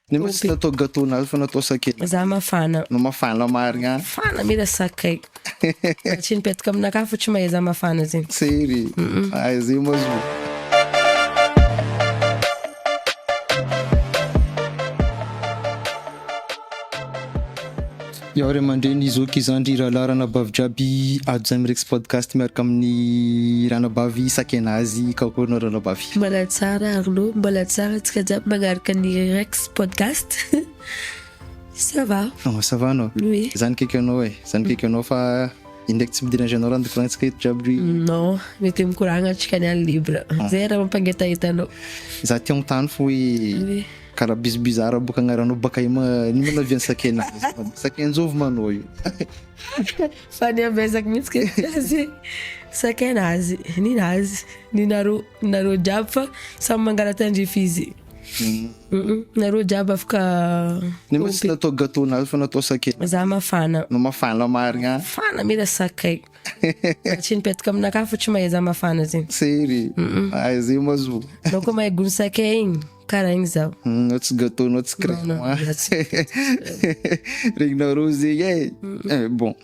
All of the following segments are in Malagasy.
Ny mas natao gâteau nazy fa natao sakay. Za mafana. No mafana marigna. Mafana mila sakay. Tsy nipetaka aminakahy fa tsy mahay za mafana zegny. Sery. Ay zay mazo. Yaho ray aman-dreny zoky zandry rahalarana bavy jiaby ajo zay mirex podcast miaraka amin'ny ranabavy Sakenazy kakoana ranabavy. Mbola tsara Arnaud, mbola tsara tsika jiaby magnaraka ny Rex podcast. Ça va? Oh, ça va non? Oui. Zany kaiky anao zany kaiky anao fa indraiky tsy midiran'ny anao raha andekorantsika eto jiaby. Non, mety mikoragna antsika ny libre. Zay raha mampangetaheta za tia tany fo hoe Oui. karaha bizibizara boka agnaranao baka ny manaviany Sakenazy. Sakenjovy manao io. Fa niambezako mihitsy ke Sakenazy, ninareo jiaby fa samy mangala tandrify izy. Nareo jiaby afaka. Ny mas natao gâteau nazy fa natao sakay. Za mafana. No mafana marigna. Mafana mila sakay. Tsy nipetaka aminakahy fa tsy mahay za mafana zegny. Sery. Ay zay mazo. Nao koa mahay gony sakay igny karaha igny zaho. Tsy gâteau no tsy crème. Regnareo zegny bon.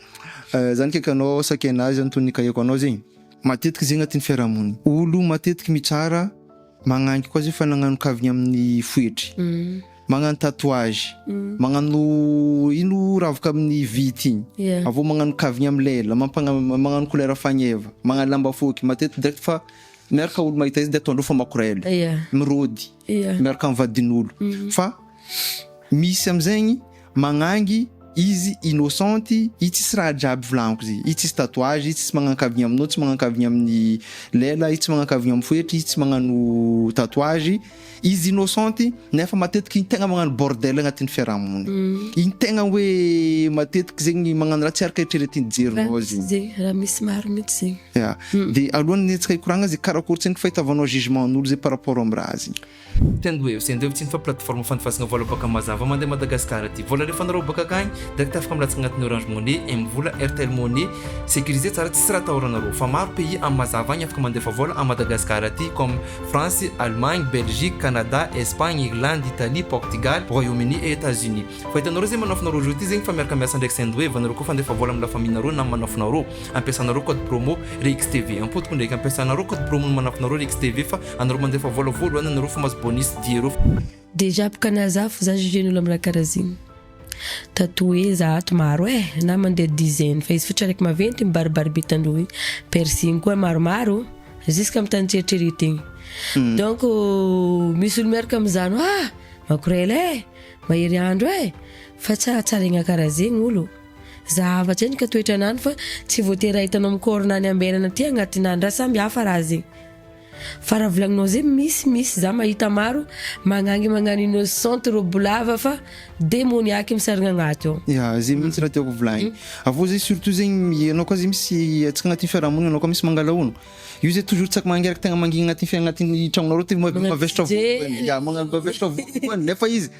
Zany kaiky anao Sakenazy antony nikahiko anao zegny. Matetiky zegny agnatin'ny fiarahamonigny. Olo matetiky mitsara magnangy koa zay fa nagnano kavigny amin'ny foetry. Magnano tatouage. Magnano ino ravaka amin'ny vity igny. Avô magnano kavigny amin'ny lela, magnano couleur fagneva, magnano lamba foky matetiky direct fa miaraka olo mahita izy dia ataondreo fa makorela. Mirody. Miaraka amin'ny vadin'olo. Fa misy am'zegny magnangy izy innocente, izy tsisy raha jiaby volaniko izy. Izy tsisy tatouage, izy tsisy magnano kavigny aminao, tsy magnano kavigny amin'ny lela, izy tsy magnano kavigny amin'ny foetry, izy tsy magnano tatouage. Izy innocente nefa matetiky igny tegna magnano bordel agnatin'ny fiarahamonigny. Igny tegna hoe matetiky zegny magnano raha tsy araka eritreretin'ny jerinao zegny. Raha misy maro mihitsy zegny. De alohan'ny tsika hikoragna zay karakory tsy fahitavanao jugemen'olo zay par rapport amin'ny raha zegny. Tendoe sendeo tsy fa plateforme fandifasagna vola baka mazava mandeha Madagascar aty. Vola rehefa nareo baka akagny direct afaka milatsaka agnatin'ny Orange Money, M-vola, Airtel Money, sécurisé tsara tsisy raha atahoranareo. Fa maro pays amin'ny mazava agny afaka mandefa vola à Madagascar aty comme France, Allemagne, Belgique, Canada, Espagne, Irlande, Italie, Portugal, Royaume-Uni et États-Unis. Fa hitanareo zay manafinareo aujourd'hui zegny fa miaraka miasa ndraiky Sendwave vanareo koa fandefa vola amin'ny la famille nareo na manafinareo ampiasanareo code promo RXTV. Ampotoko ndraiky ampiasanareo code promo manafinareo RXTV fa anareo mandefa vola voalohany anareo fa mas bonus 10 euros. Déjà pour kanazafo za jugen'olo amin'ny raha karaha zegny. Tatoué za ato maro na mandeha dizaine fa izy fotsy araiky maventy mibaribary bitandreo piercing koa maromaro jusqu'à amin'ny tany tieritrerety igny. Donc misy olo miaraka amizano makorela mahery andro fa tsara igna karaha zegny olo. Zavatra ny ka toetra anany fa tsy voatery ahitanao mikorona any ambelana aty agnatin'ny andro raha samby hafa raha zegny. Fa raha volagninao zay misy za mahita maro magnano innocente robe lava fa démoniaque misarigna agnaty ao. Zay mihitsy raha tiako volagny. Avô zay surtout zegny anao koa zay misy atsika agnatin'ny fiarahamonigny anao koa misy mangala ono. Io zay toujours tsak mangeraka tegna mangigny agnatin'ny tragnonareo ty mavestra voany. Magnano mavestra voany nefa izy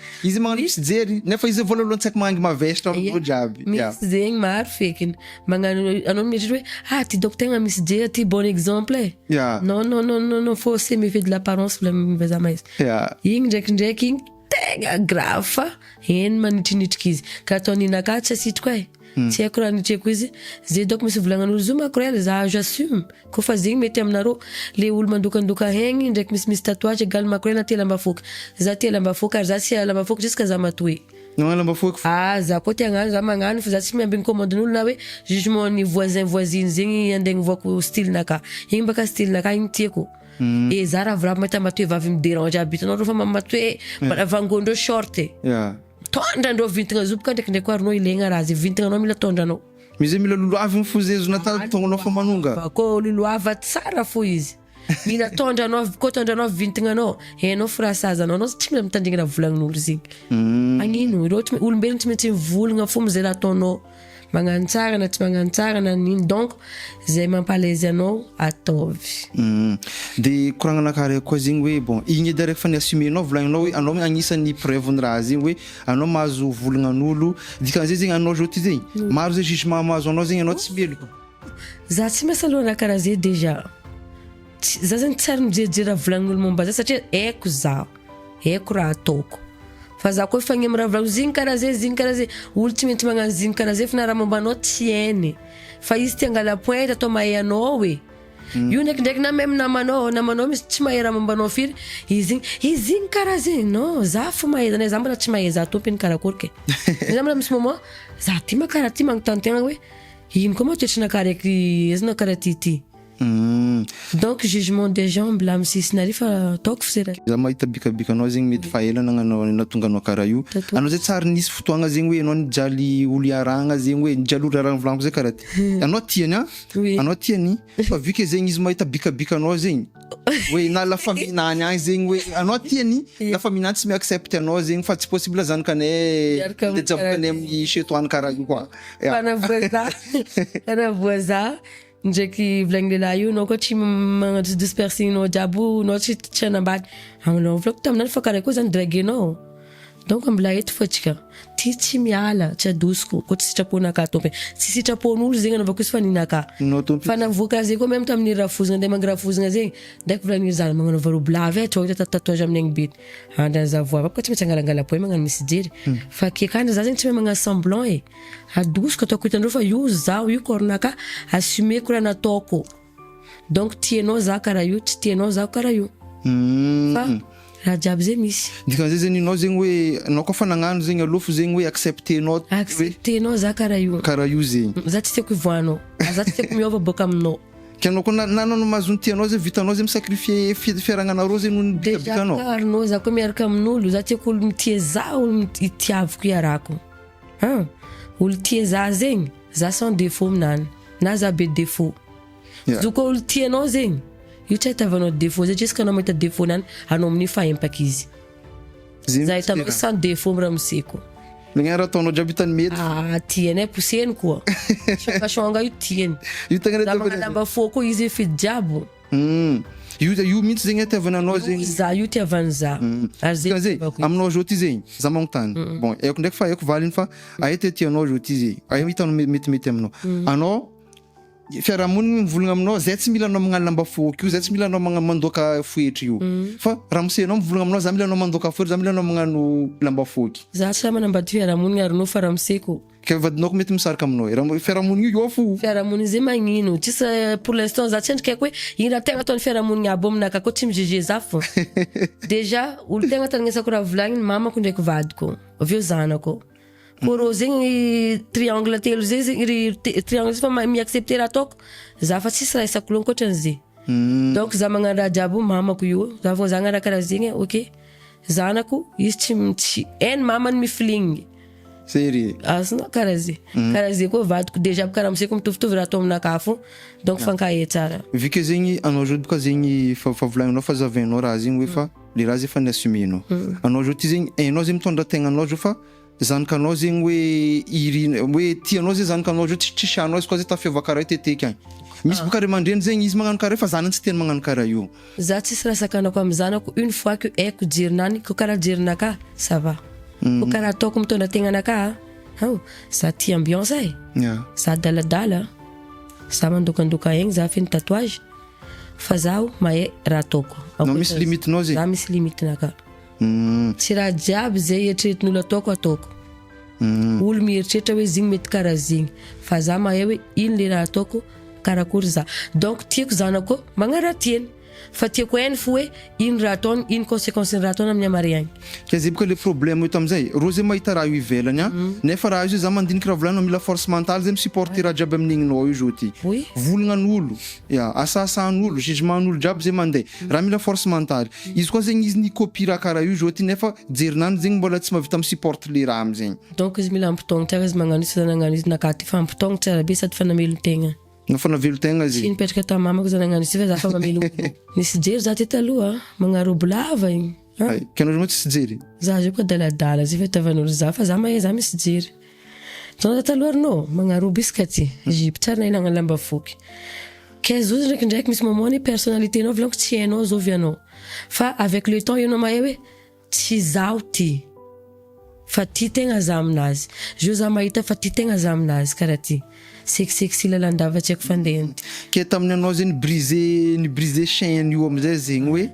magnano misy jery nefa izy voalohany tsak mangy mavestra amin'olo jiaby. Misy zegny maro fekiny magnano anao mieritre hoe ty doko tegna misy jery ty bon exemple non faut se méfier de l'apparence za maïs. Igny ndraikindraiky igny tegna grave fa heny manitrinitrika izy ka ataony naka tsy asitriko tsy haiko raha nitreko izy zay doko misy volagnan' olo zo makorela za j'assume ko fa zegny mety aminareo le olo mandokandoka hegny ndraiky misy tatouage égal makorela ty lamba foky za ty lamba foky ary za tsy lamba foky jusqu'à za matoe. Lamba foky za koa ty agnano za magnano fa za tsy miambigny commande-n'olo na hoe jugement ny voisine zegny andegny voako style naka igny baka style naka igny tiako. E za raha vravo mahita matoe vavy miderange abitanao reo fa mamatoe vangonndreo short tondrandreo vintagna zoboka ndraikindraiky koa aronao ilaigna raha zay vintagnanao mila tondranao. Misy mila loloavy mifozezo natao tongonao fa manonga. Ko loloava tsara fo izy. Mila tondranao ko tondranao vintagnanao hainao frasazanao anao tsy mila mitandrigna raha volagnin'olo zegny. Agnino olombelogno tsy maintsy mivolagna fo zay raha ataonao. Magnano tsara na tsy magnano tsara na nino donc zay mampalaise anao ataovy. De koragnana kare koa zegny hoe bon igny edy rehefa ny assumenao volagninao hoe anao agnisan'ny preuve ny raha zegny hoe anao mahazo volagnan'olo dikan'izay zegny anao zao ty zegny maro zay jugement mahazo anao zegny anao tsy meloko. Za tsy miasa aloha karaha zay déjà za zegny tsy ary mijery raha volagnin'olo momba za satria haiko raha ataoko fa za koa efa miravoravo zigny karaha zay olo tsy maintsy magnano zigny karaha zay fa na raha mombanao tsy hainy fa izy tia angala pointy atao mahay anao io ndraikindraiky na même namanao misy tsy mahay raha mombanao firy izy igny karaha zay non za fo mahay zany za mbola tsy mahay za tompiny karakory ke za mbola misy moment za ty ma karaha ty magnontany-tegna hoe ino koa ma toetrana karaky ezina karaha ty donc jugement des gens mbola misisina fa ataoko fosera za mahita bikabikanao zegny mety fahaela natonga anao karaha io anao zay tsary nisy fotoagna zegny hoe anao nijaly olo iaragna zegny hoe nijaly olo iaragna volaniko zay karaha ty anao tiany anao tiany fa vu que zegny izy mahita bikabikanao zegny hoe na la famille nany agny zegny hoe anao tiany la famille nany tsy mi-accepte anao zegny fa tsy possible zanakanay jabokanay amin'ny chetoany karaha io koa fanavoa za ndraiky volagny lehilahy io anao koa tsy magnano dispersingnao jiaby anao tsy anambady anao volako taminany fa karaha koa zany draguenao donc mbola eto fotsika ty tsy miala tsy adosiko koa tsy sitraponaka tompe tsy sitrapon'olo zegny anaovako izy fa ninaka fa navoaka zay koa même tamin'ny rafozana andeha mangrafozana zegny ndraiky volagny zany magnano varoblave tsy ohatra tatouage amin'ny agny bety andra zavoava koa tsy maintsy angalangala poe magnano misy jery fa kekandra za zegny tsy mahay magnano semblant adosiko ataoko hitandreo fa io zaho io cornaka assumeko raha nataoko donc tianao za karaha io tsy tianao za karaha io fa raha jiaby zay misy dikan'izay zegny anao zegny hoe anao koa fa nagnano zegny alofo zegny hoe acceptenao za karaha io zegny za tsy tiako ivoanao za tsy tiako miova boka aminao ke anao koa nanao mahazo ny tianao zegny vitanao zegny misakrifie fiaragnanareo zegny no bikabikanao karanao za koa miaraka amin'olo za tiako olo mitia za olo itiaviko iarako olo tia za zegny za sans défaut aminany na za be défaut zo koa olo tianao zegny io tsy ahitavanao défaut zay jusque anao mahita défaut nany anao amin'ny faempaka izy za hitanao sans défaut miramoseko megna raha ataonao jiaby hitany mety tiany pousseny koa shongashonga io tiany za magnalamba fo koa izy fidy jiabo io mihitsy zegny atiavana anao zegny za io tiavany za ary zay aminao zao ty zegny za magnontany bon aiko ndraiky fa aiko valiny fa aia ty tianao zao ty zegny aia hitanao metimety aminao anao fiarahamonigny mivolagna aminao zay tsy mila anao magnano lamba foky io zay tsy mila anao mandoaka foetry io fa raha mosenao mivolagna aminao za mila anao mandoaka foetry za mila anao magnano lamba foky za tsy manambady fiarahamonigny ary no fa raha moseko ke vadinao mety misaraka aminao fiarahamonigny io fo fiarahamonigny zay magnino tsisy pour l'instant za tsy endrika hoe ino raha tegna ataon'ny fiarahamonigny abo aminaka koa tsy mijuge za fo déjà olo tegna tanagnesako raha volagniny mamako ndraiky vadiko aveo zanako koro zegny triangle telo zay zegny triangle fa mi-accepter raha ataoko za fa tsisy raha isako loha ankoatran'izay donc za magnano raha jiaby mamako io za vao zagna raha karaha zegny ok zanako izy tsy hainy mamany mifligny sery asina karaha zay koa vadiko déjà karaha moseko mitovitovy raha atao aminaka fo donc fankahe tsara vu que zegny anao zao boka zegny fa volagninao fa zavainao raha zegny hoe fa le raha zay fa niassumenao anao zao ty zegny ainao zay mitondra tegnanao zao fa zanakanao zegny hoe tianao zay zanakanao zao tsy sianao izy koa zay tafiava karaha teteky agny misy boka ray aman-dreny zegny izy magnano karaha fa zanany tsy tiany magnano karaha io za tsisy raha sakanako amin'ny zanako une fois que haiko jerinany ko karaha jerinaka ça va ko karaha ataoko mitondra tegnanaka za tia ambiance za daladala za mandokandoka egny za feno tatouage fa zaho mahay raha ataoko misy limitinao zegny za misy limitinaka tsy raha jiaby zay eritreretin'olo ataoko olo mieritreritra hoe zigny mety karaha zigny fa za mahay hoe ino le raha ataoko karakory za donc tiako zanako magnaraha tiany fa tiako hainy fo hoe ino raha ataony ino conséquence raha ataony amin'ny amary agny ke zay boka le problème eto amizay ro zay mahita raha io ivelany nefa raha io za mandiniky raha volanao mila force mentale zay misupporter raha jiaby amin'igninao io zao ty volagnan'olo asasan'olo jugementn'olo jiaby zay mandeha raha mila force mentale izy koa zegny izy nicopie raha karaha io zao ty nefa jerinany zegny mbola tsy mahavita misupporte le raha amizegny donc izy mila ampitogna tsara izy magnano izy nagnano izy nakaty fa ampitogna tsara be sady fanamelon-tegna nafanavelo tegna tsy nipetraka ta mamako za nagnano izy fa za fa mamelo nisy jery za ty taloha magnano robe lava igny ke anao zao tsy jery za zao koa daladala zay fa tavan'olo za fa za mahay za misy jery tona taloha no magnano robe iska ty jipe tsara na ilagna lamba foky ke zo ndraikindraiky misy moment ny personnalité nao volaniko tsy hainao zao vianao fa avec le temps ianao mahay hoe tsy zaho ty fa ty tegna za aminazy zo za mahita fa ty tegna za aminazy karaha ty sexy lalandava tsy haiko fandehany ke tamin'ny anao zay ni brise chaîne io amizay zegny hoe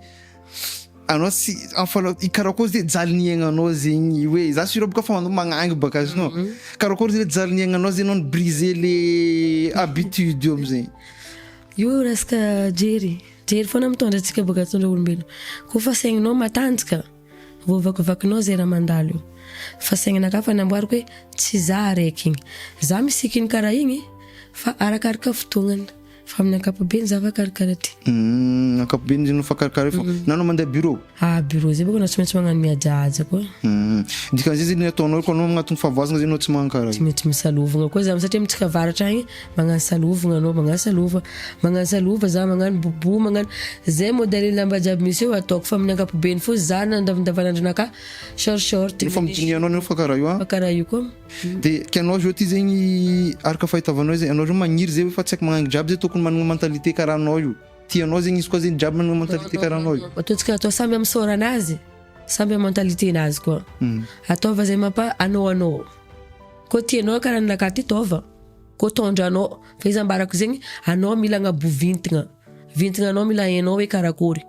anao sy enfin ikarakory zay jaliny aignanao zegny hoe za sura boka fa anao magnangy baka azy no karakory zay jaliny aignanao zay anao briser les habitudes io amizay io resaka jery foana mitondra antsika baka tondra olombelona koa fa saigninao matanjaka voavakivakinao zay raha mandalo io fa saigninaka fa namboariko hoe tsy za araiky igny za misika iny karaha igny fa arakaraka fotoagnany fa amin'ny ankapobeny za fa karakara ty ankapobeny zay no fa karakara fa nanao mandeha bureau bureau zay boko anao tsy maintsy magnano mihajahaja koa dikan'izay zay ny ataonao koa anao agnatin'ny fahavoazana zay anao tsy magnano karaha tsy mety misalovagna koa za satria mitsika varatra igny magnano salovagna anao magnano salova za magnano bobo magnano zay modèle lamba jiaby misy eo ataoko fa amin'ny ankapobeny fo za nandavandavanandronaka short fa midinianao no fa karaha io karaha io koa de kanao zao ty zegny araka fahitavanao zay anao zao magniry zay fa tsy aiky magnangy jiaby zay tokony managna mentalité karaha anao io tianao zegny izy koa zegny jiaby managna mentalité karaha anao io ataontsika atao samby amin'ny soranazy samby amin'ny mentalité nazy koa ataova zay mampa anao koa tianao karaha naka ty taova koa tondranao fa izy ambarako zegny anao mila agnabo vintigna anao mila hainao hoe karakory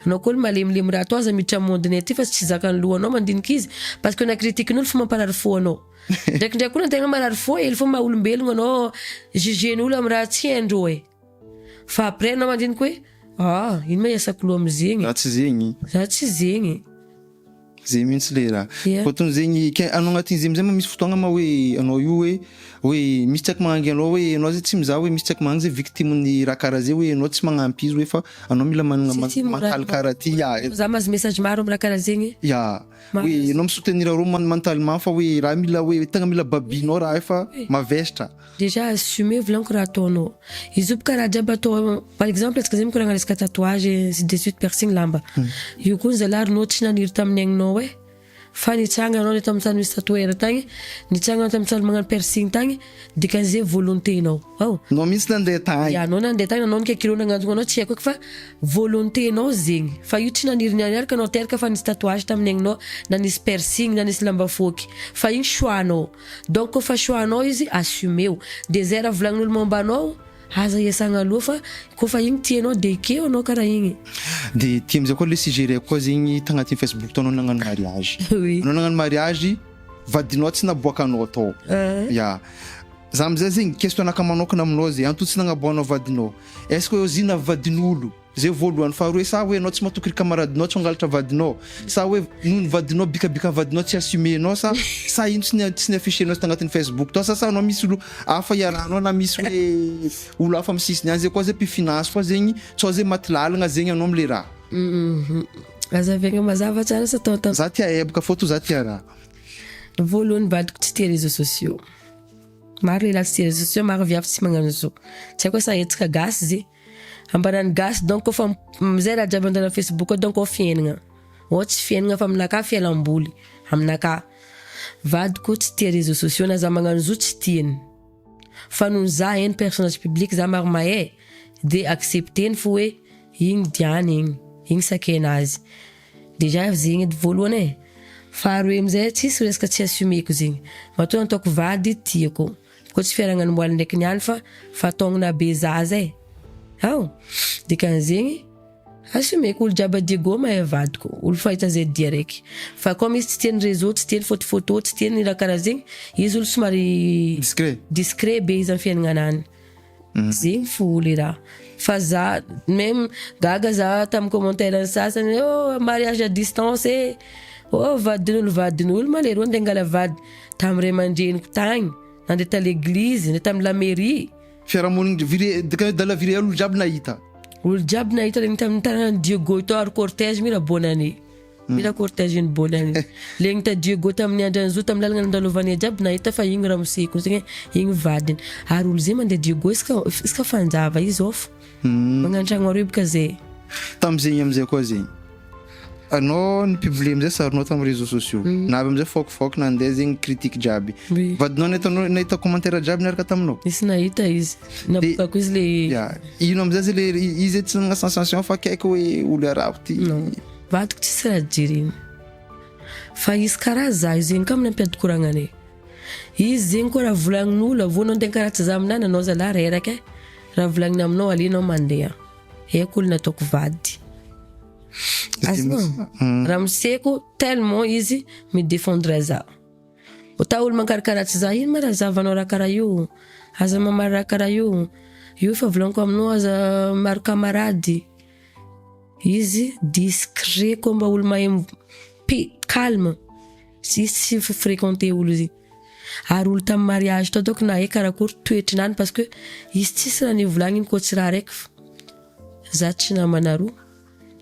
anao koa malemilemy raha atao aza miditra amin'ny mondeny aty fa tsy zaka ny lohanao mandinika izy parce que na critiquen'olo fa mamparary fo anao ndraikindraiky koa tegna marary fo ely fo maha olombelogno anao jugen'olo amin'ny raha tsy haindreo fa après anao mandinika hoe ino ma iasako loha amizegny za tsy zegny zay mihitsy le raha fotony zegny anao agnatin'izy amizay ma misy fotoagna ma hoe anao io hoe misy tsy aiky magnangy anao hoe anao zay tsy mizaha hoe misy tsy aiky magnangy zay victime-ny raha karaha zay hoe anao tsy magnampy izy hoe fa anao mila managna mentaly karaha ty za mahazo message maro amin'ny raha karaha zegny hoe anao misoutenir arô mentalement fa hoe raha mila hoe tegna mila babinao raha efa mavesatra déjà assumer volaniko raha ataonao izy io karaha jiaby atao par exemple atsika zay mikoragna resaka tatouage ainsi de suite piercing lamba io koa zalarinao tsy naniry tamin'ny aignanao fa nitsanga anao neto amin'ny tany misy tatoueur tagny nitsanga anao tamin'ny tany magnano piercing tagny dikan'izay volonténao nao misy nandeha tagny anao nandeha tagny anao nikakilo nagnantona anao tsy haiko fa volonténao zegny fa io tsy naniry niaraka anao teraka fa nisy tatouage tamin'ny aignanao na nisy piercing na nisy lamba foky fa igny choix-nao donc koa fa choix-nao izy assumeo de zay raha volagnin'olo momba anao aza iasagna aloha fa koa fa igny tianao de ikeo anao karaha igny de tia amizay koa le sujet raiky koa zegny tagnatin'ny Facebook taonao nagnano mariage anao nagnano mariage vadinao tsy naboaka anao tao za amizay zegny questionaka manokana aminao zay anto tsy nagnaboanao vadinao est-ce que ozina vadin'olo zay voalohany faharoa sa hoe anao tsy matoky kamaradinao tsy angalatra vadinao sa hoe noho ny vadinao bikabika vadinao tsy assumenao sa ino tsy affichenao tagnatin'ny Facebook tao sa anao misy olo hafa iarahanao na misy hoe olo hafa amin'ny sisiny any zay koa zay mpifinance fa zegny tsao zay maty lalagna zegny anao am'le raha azavegna mazava tsara sa tao za tia ebaka fô to za tia raha voalohany vadiko tsy tia réseaux sociaux maro lehilahy tsy tia réseaux sociaux maro viavy tsy magnano zo tsy haiko sa hetsika gasy zay ambarany gasy donc koa fa mizay raha jiaby andana Facebook donc ao fiainagna tsy fiainagna fa aminaka fialam-boly aminaka vadiko tsy tia réseaux sociaux na za magnano zo tsy tiany fa noho za hainy personnage public za maro mahay de accepteny fo hoe igny diany igny sakenazy déjà zegny edy voalohany faharoe amizay tsisy resaka tsy assumeko zegny matoa ataoko vady tiako koa tsy fiaragnany moaly ndraiky niany fa fataognona be zaza dikan'zegny assumeko olo jiaby adiego mahay vadiko olo fahita zay dia raiky fa comme izy tsy tiany réseau tsy tiany photo tsy tiany raha karaha zegny izy olo somary discret be izy amin'ny fiaignananany zegny fo le raha fa za même gaga za tamin'ny commentaire sasany mariage à distance vadin'olo maleroa andeha angala vady tamin'ny ray aman-dreniko tagny nandeha ta l'église nandeha tamin'ny la mairie fiarahamonigny dala viré olo jiaby nahita regny tamin'ny tanàna Diego tao ary cortège mira bonne année mira cortège une bonne année legny ta Diego tamin'ny andrany zo tamin'ny lalagna nandalovany jiaby nahita fa igny raha moseko zegny igny vadiny ary olo zay mandeha Diego iska fanjava izy off magnano tragno aribaka zay tamizegny amizay koa zegny anao ny publier amizay sarinao tamin'ny réseaux sociaux na avy amizay fokifoky nandeha zegny critique jiaby vadinao nahita commentaire jiaby niaraka taminao isy nahita izy nabokako izy le ino amizay zay le izy tsy nagna sensation fa kaiky hoe olo arabo ty vadiko tsisy raha jiriny fa izy karaha za io zegny ka amin'ny ampiadikoragnanay izy zegny koa raha volagnin'olo avonao andeha karaha za aminany anao zala reraka raha volagnina aminao alinao mandeha haiko olo nataoko vady raha miseko tellement izy midéfendre za. Ota olo mankarakaratsy za, ino ma raha zavanao raha karaha io, aza mamary raha karaha io fa volaniko aminao aza maro camarady. Izy discret koa mba olo mahay calme, tsy fréquenter olo izy. Ary olo tamin'ny mariage tao doko na karakory toetrinany parce que izy tsisy raha nivolagny koa tsy raha raiky. Za tsy namana roa,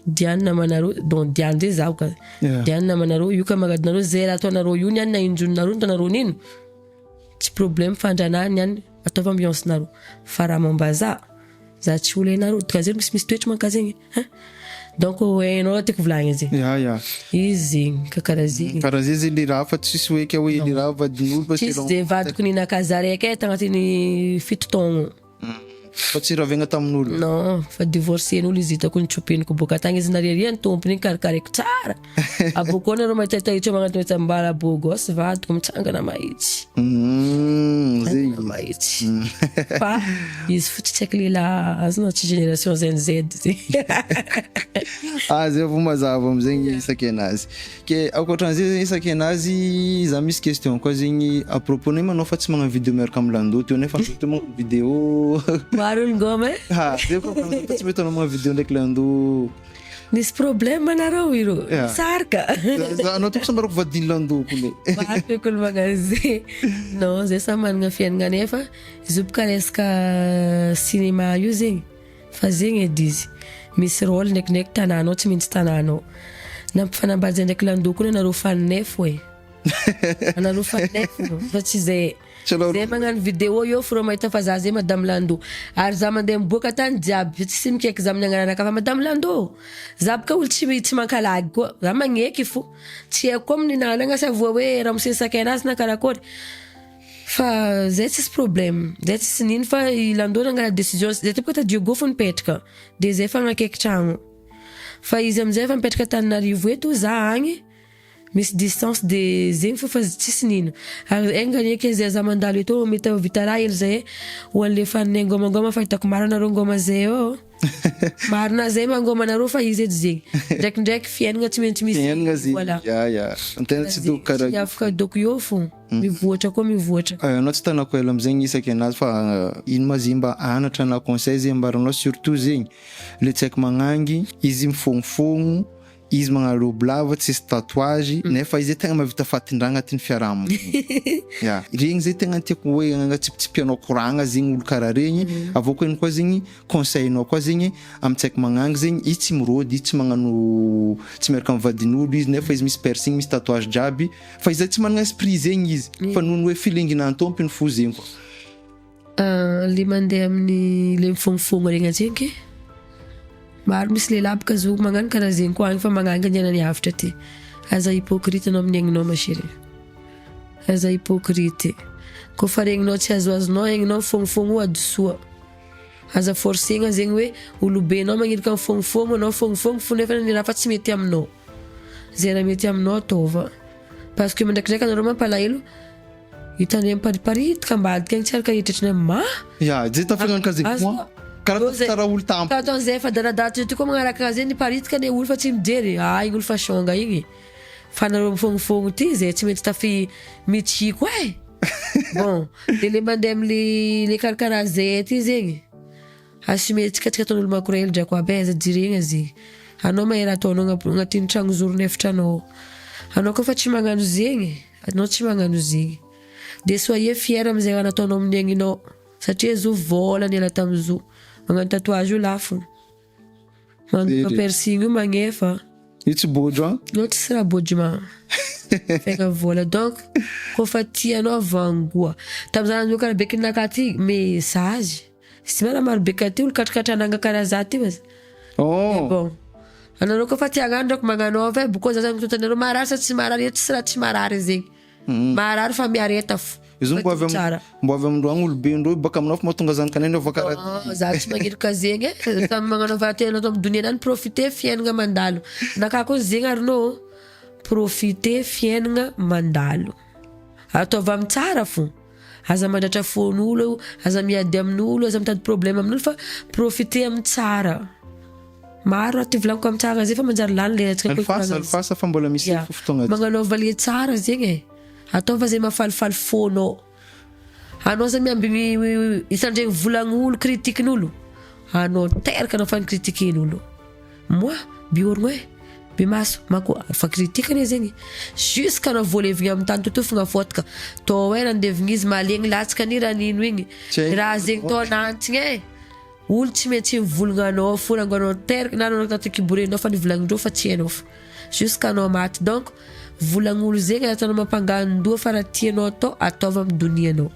Diane namana roa, donc Diane zay zaho ka. Diane namana roa, io ka magadinareo zay raha ataonareo io niany na injonareo nitanareo nino. Tsy problème fandranany niany ataova ambiance nareo. Fa raha mambaza za tsy olo enareo, kazery misy toetry manka zegny. Donc enao tiako volagny izy. Izy kakaraha zay le raha fa tsisy hoe ka hoe le raha vadin'olo fa tsisy zay vadiko ninakaza raiky tagnatin'ny 7 taogno. Fa tsy raha vegna tamin'olo. Non, fa divorcen'olo izy hitako nitsopeniko boka tagny izy nareriany tompony igny karakaraiky tsara. Aboko nareo mahitahitahitra magnaty hoe mbala beau gosse vadiko mitsangana mahitsy. Zay mahitsy. Fa izy fotsy tsy haiko lehilahy azonao tsy génération Z zay. Zay vao mazava amizay isaky anazy. Ke ankoatran'izay zegny isaky anazy za misy question koa zegny à propos ne manao fa tsy magnano vidéo miaraka amin'ny landau teo nefa magnano vidéo. Maro ngoma zay koa tsy mety anao magnano vidéo ndraiky landau. Nisy problème anareo iro. Sarka. Anao toko sambarako vadiny landau kule. Maro kolo magazy. Non, zay sa managna fiainana nefa izy boka resaka cinéma io zegny. Fa zegny edy izy. Misy rôle ndraikindraiky tanànao tsy maintsy tanànao. Nampifanambady ndraiky landau koa nareo fanef we. Anareo fanef fa tsy zay. Zay magnano vidéo io furo mahita fa za zay madame landau. Ary za mandeha miboaka tany jiaby tsy mikaiky za amin'ny agnaranaka fa madame landau. Za boka olo tsy mankalagy koa. Za magneky fo. Tsy haiko koa amin'ny nalagna sa voa hoe raha mosesaka anazy na karakory. Fa zay tsisy problème. Zay tsisy nino fa i landau nangala décision. Zay ty boka Diogo fo nipetraka. De zay fa nankaiky tragno. Fa izy amizay fa mipetraka Tananarivo eto za agny. Misy distance de zegny fa tsisy nino. Ary engany eky zay za mandalo eto mety vita raha hely zay ho alefa ny ngoma fa hitako maro nareo ngoma zay marina zay mangoma nareo fa izy edy zegny. Ndraikindraiky fiainana tsy maintsy misy. Fiainana zegny. Antena tsy doko karaha. Tsy afaka doko io fo. Mivoatra koa mivoatra. Anao tsy tanako ela amizegny isaky anazy fa ino ma zay mba anatra na conseil zay ambaranao surtout zegny le tsy haiko magnangy izy mifognofono. Izy magnano robe lava tsisy tatouage nefa izy tegna mahavita fatindrana agnatin'ny fiarahamonigny. Regny zay tegna tiako hoe agnatsipitsipianao koragna zegny olo karaha regny. Avao koa koa zegny conseilnao koa zegny amintsaiko magnangy zegny izy tsy mirôdy, izy tsy magnano tsy miaraka amin'ny vadin'olo izy nefa izy misy piercing misy tatouage jiaby fa izy tsy managna esprit zegny izy fa noho hoe filinginany tompony fo zegny koa. Le mandeha amin'ny le mifognofogno regny zegny. Maro misy lehilahy boka zo magnano karaha zegny koa agny fa magnangany anany avitra ty. Aza hypocrite anao amin'ny egninao ma chérie. Aza hypocrite. Koa fa regninao tsy azoazonao egninao mifognofogno adosoa. Aza forcegna zegny hoe olobenao magnirika mifognofogno anao fognofogno fo nefa ny raha fa tsy mety aminao. Zay raha mety aminao ataova. Parce que mandraikindraiky anareo mampalahelo hitany mipariparitra ambadika agny tsy araka hitritrina ma. Zay tafiagnano ka zegny moi. Karaha tsara olo tampo. Ka ton zay fa daradara ty koa magnaraka zay niparitika ne olo fa tsy mijery. Igny olo fa shonga igny. Fa nareo mifognofogno ty zay tsy mety tafi mitsiko Bon, de le mandeha am'le karakaraha zay ty zegny. Assume tsikatsika ataon'olo makorely drako aby aza jiregna zy. Anao mahera ataonao agnatin'ny tragno zorony efitranao. Anao koa fa tsy magnano zegny, anao tsy magnano zegny. De soyez fier am'zay raha nataonao amin'ny egninao. Satria zo vola niala tamin'izo. Magnano tatouage io lafo. Magnano piercing io magnefa. Io tsy bôdro Io tsy raha bôdro ma. Feka vola. Donc, koa fa tianao vangoa. Tamizany io karaha bekinaka ty message. Sy maro beka ty olo katrikatrananga karaha za ty bas. Bon. Anareo koa fa tiagnano drako magnano avy boko za mitotanareo marary sa tsy marary tsy raha tsy marary zegny. Marary fa miareta fo. Izo mbo avy amindro agny olobendro baka aminao fa mahatonga zany kanena ava karaha. Za tsy magnirika zegny sa magnano avatena to amin'ny donia nany profiter fiainana mandalo. Nakako zegny arinao profiter fiainana mandalo. Ataova amin'ny tsara fo. Aza mandratra fon'olo, aza miady amin'olo, aza mitady problème amin'olo fa profiter amin'ny tsara. maro ty volaniko amin'ny tsara zay fa manjary lany le atsika alfasa fa mbola misy fotoagna magnanaova le tsara zegny ataova zay mahafalifaly fonao anao zany miamby itandregny volagn'olo kritikin'olo anao teraka anao fa nikritiken'olo moi biorogno bimaso mako fa kritikany zegny jusqu'à anao voalevigny amin'ny tany totofigna fotaka tô hoe nandevigny izy malegny latsaka ni raha nino igny raha zegny tô nantigny olo tsy maintsy mivolagna anao fonanganao teraka na anao tata kiborenao fa nivolagnin-dreo fa tsy hainao jusqu'à anao maty donc volagn'olo zegny atanao mampanganon-doha fa raha tianao atao ataova amin'ny donianao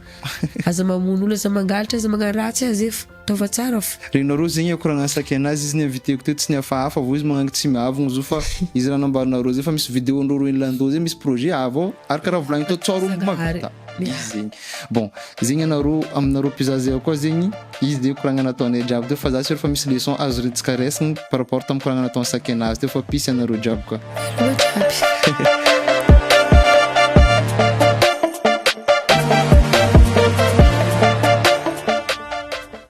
aza mamono olo aza mangalatra aza magnano ratsy azy efa ataova tsara fa renareo zegny akoragna saky anazy izy niinviteko teto tsy nihafahafa vo izy magnano tsy miavogno zo fa izy raha nambarinareo zay fa misy vidéo-ndreo roinlandô zay misy projet avo araka raha volagny tao tsaro mavita zegny bon zegny anareo aminareo mpizazy koa zegny izy de koragna nataonay jiaby teo fa za sûr fa misy leçon azo rentsika resiny par rapport tamin'ny koragna nataony saky anazy teo fa pisy anareo jiaby koa